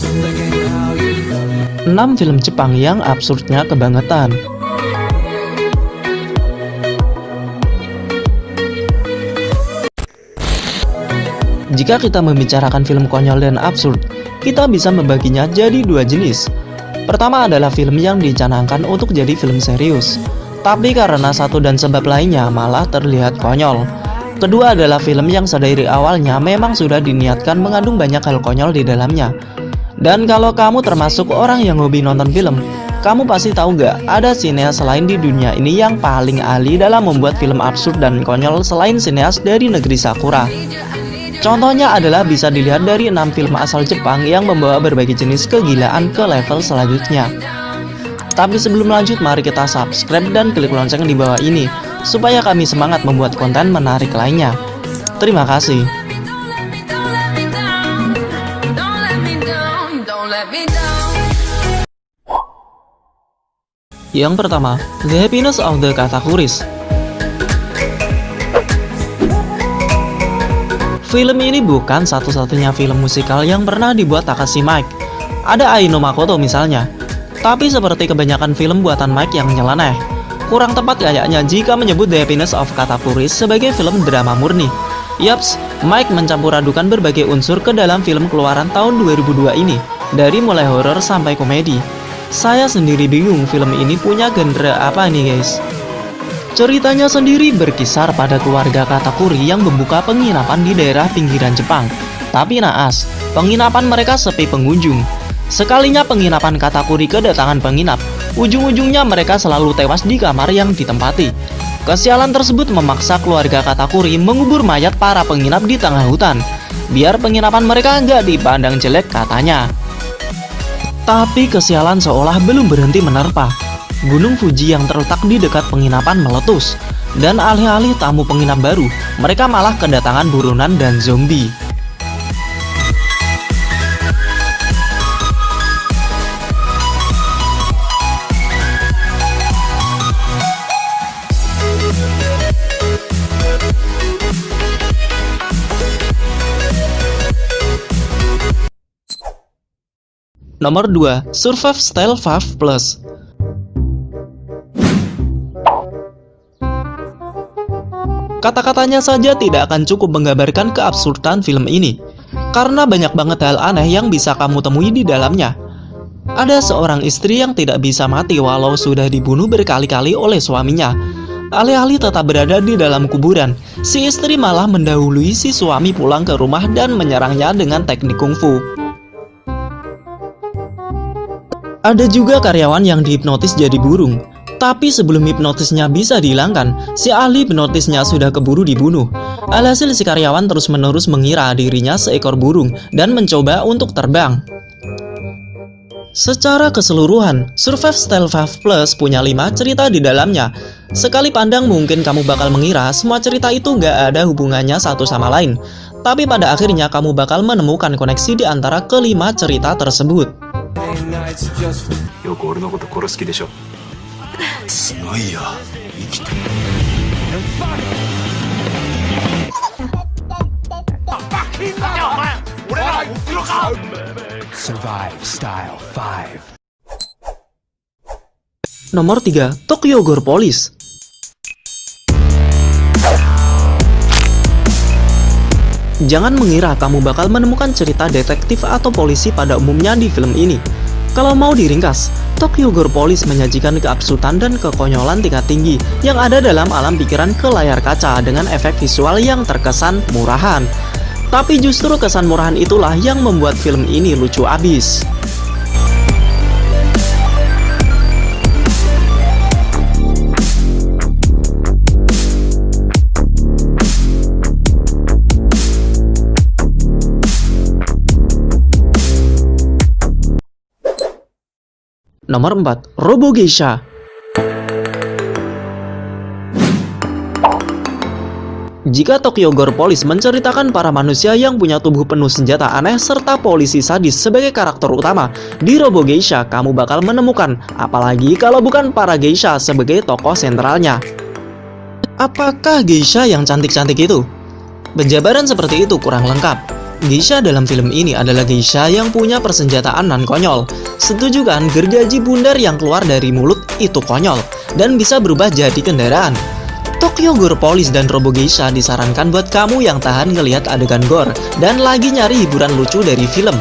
6 film Jepang yang absurdnya kebangetan. Jika kita membicarakan film konyol dan absurd, kita bisa membaginya jadi 2 jenis. Pertama adalah film yang dicanangkan untuk jadi film serius, tapi karena satu dan sebab lainnya malah terlihat konyol. Kedua adalah film yang sedari awalnya memang sudah diniatkan mengandung banyak hal konyol di dalamnya. Dan kalau kamu termasuk orang yang hobi nonton film, kamu pasti tahu gak ada sineas lain di dunia ini yang paling ahli dalam membuat film absurd dan konyol selain sineas dari negeri Sakura. Contohnya adalah bisa dilihat dari 6 film asal Jepang yang membawa berbagai jenis kegilaan ke level selanjutnya. Tapi sebelum lanjut, mari kita subscribe dan klik lonceng di bawah ini supaya kami semangat membuat konten menarik lainnya. Terima kasih. Yang pertama, The Happiness of the Katakuris. Film ini bukan satu-satunya film musikal yang pernah dibuat Takashi Miike. Ada Aino Makoto misalnya. Tapi seperti kebanyakan film buatan Miike yang nyeleneh, kurang tepat kayaknya jika menyebut The Happiness of Katakuris sebagai film drama murni. Yaps, Miike mencampur adukan berbagai unsur ke dalam film keluaran tahun 2002 ini, dari mulai horor sampai komedi. Saya sendiri bingung film ini punya genre apa nih guys. Ceritanya sendiri berkisar pada keluarga Katakuri yang membuka penginapan di daerah pinggiran Jepang. Tapi naas, penginapan mereka sepi pengunjung. Sekalinya penginapan Katakuri kedatangan penginap, ujung-ujungnya mereka selalu tewas di kamar yang ditempati. Kesialan tersebut memaksa keluarga Katakuri mengubur mayat para penginap di tengah hutan, biar penginapan mereka nggak dipandang jelek katanya. Tapi kesialan seolah belum berhenti menerpa. Gunung Fuji yang terletak di dekat penginapan meletus, dan alih-alih tamu penginap baru, mereka malah kedatangan buronan dan zombie. Nomor 2, Survive Style 5 Plus. Kata-katanya saja tidak akan cukup menggambarkan keabsurdan film ini, karena banyak banget hal aneh yang bisa kamu temui di dalamnya. Ada seorang istri yang tidak bisa mati walau sudah dibunuh berkali-kali oleh suaminya. Alih-alih tetap berada di dalam kuburan, si istri malah mendahului si suami pulang ke rumah dan menyerangnya dengan teknik kungfu. Ada juga karyawan yang dihipnotis jadi burung. Tapi sebelum hipnotisnya bisa dihilangkan, si ahli hipnotisnya sudah keburu dibunuh. Alhasil si karyawan terus-menerus mengira dirinya seekor burung dan mencoba untuk terbang. Secara keseluruhan, Survive Style 5 Plus punya 5 cerita di dalamnya. Sekali pandang mungkin kamu bakal mengira semua cerita itu gak ada hubungannya satu sama lain. Tapi pada akhirnya kamu bakal menemukan koneksi di antara kelima cerita tersebut. Survive Style 5. Nomor 3, Tokyo Gore Police. Jangan mengira kamu bakal menemukan cerita detektif atau polisi pada umumnya di film ini. Kalau mau diringkas, Tokyo Gore Police menyajikan keabsurdan dan kekonyolan tingkat tinggi yang ada dalam alam pikiran ke layar kaca dengan efek visual yang terkesan murahan. Tapi justru kesan murahan itulah yang membuat film ini lucu abis. Nomor 4, Robo Geisha. Jika Tokyo Gore Police menceritakan para manusia yang punya tubuh penuh senjata aneh serta polisi sadis sebagai karakter utama, di Robo Geisha kamu bakal menemukan, apalagi kalau bukan para geisha sebagai tokoh sentralnya. Apakah geisha yang cantik-cantik itu? Penjabaran seperti itu kurang lengkap. Geisha dalam film ini adalah geisha yang punya persenjataan nan konyol. Setuju kan, gergaji bundar yang keluar dari mulut itu konyol dan bisa berubah jadi kendaraan. Tokyo Gore Police dan Robo Geisha disarankan buat kamu yang tahan ngelihat adegan gore dan lagi nyari hiburan lucu dari film.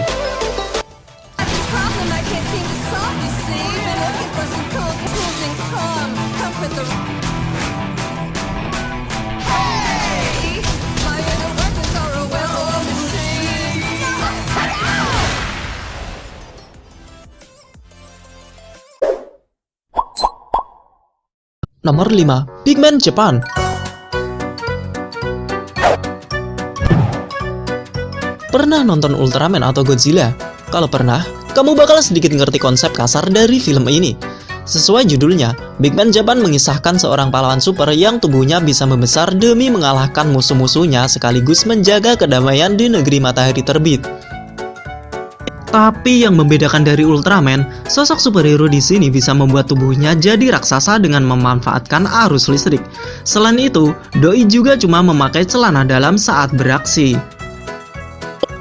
Nomor 5. Big Man Japan. Pernah nonton Ultraman atau Godzilla? Kalau pernah, kamu bakal sedikit ngerti konsep kasar dari film ini. Sesuai judulnya, Big Man Japan mengisahkan seorang pahlawan super yang tubuhnya bisa membesar demi mengalahkan musuh-musuhnya sekaligus menjaga kedamaian di negeri matahari terbit. Tapi yang membedakan dari Ultraman, sosok superhero di sini bisa membuat tubuhnya jadi raksasa dengan memanfaatkan arus listrik. Selain itu, Doi juga cuma memakai celana dalam saat beraksi.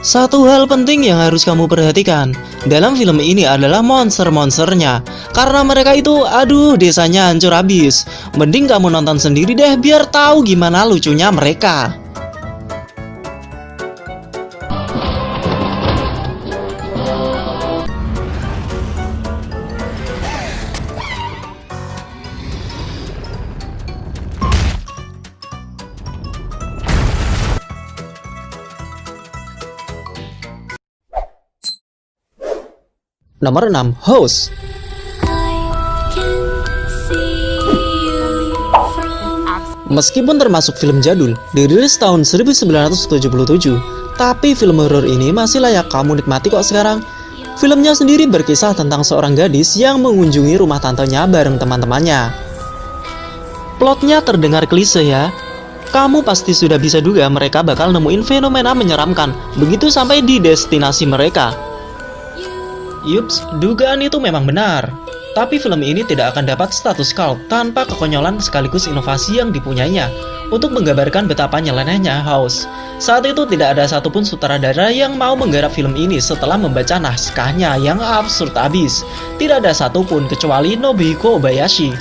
Satu hal penting yang harus kamu perhatikan dalam film ini adalah monster-monsternya. Karena mereka itu, aduh, desanya hancur habis. Mending kamu nonton sendiri deh biar tahu gimana lucunya mereka. Nomor 6. Host. Meskipun termasuk film jadul, dirilis tahun 1977, tapi film horor ini masih layak kamu nikmati kok sekarang. Filmnya sendiri berkisah tentang seorang gadis yang mengunjungi rumah tantenya bareng teman-temannya. Plotnya terdengar klise ya. Kamu pasti sudah bisa duga mereka bakal nemuin fenomena menyeramkan begitu sampai di destinasi mereka. Yups, dugaan itu memang benar. Tapi film ini tidak akan dapat status cult tanpa kekonyolan sekaligus inovasi yang dipunyainya untuk menggambarkan betapa nyelenehnya House. Saat itu tidak ada satupun sutradara yang mau menggarap film ini setelah membaca naskahnya yang absurd abis. Tidak ada satupun kecuali Nobuhiko Obayashi.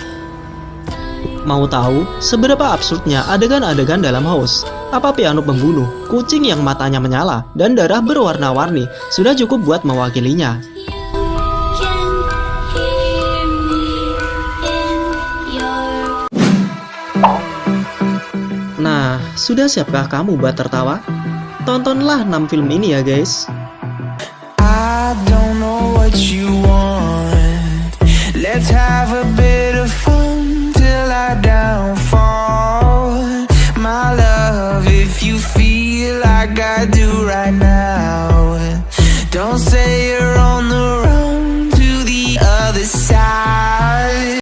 Mau tahu seberapa absurdnya adegan-adegan dalam House? Apa piano pembunuh, kucing yang matanya menyala, dan darah berwarna-warni sudah cukup buat mewakilinya. Nah, sudah siapkah kamu buat tertawa? Tontonlah 6 film ini ya guys. I don't know what you want. Let's have a bit of fun till I downfall. My love, if you feel like I do right now,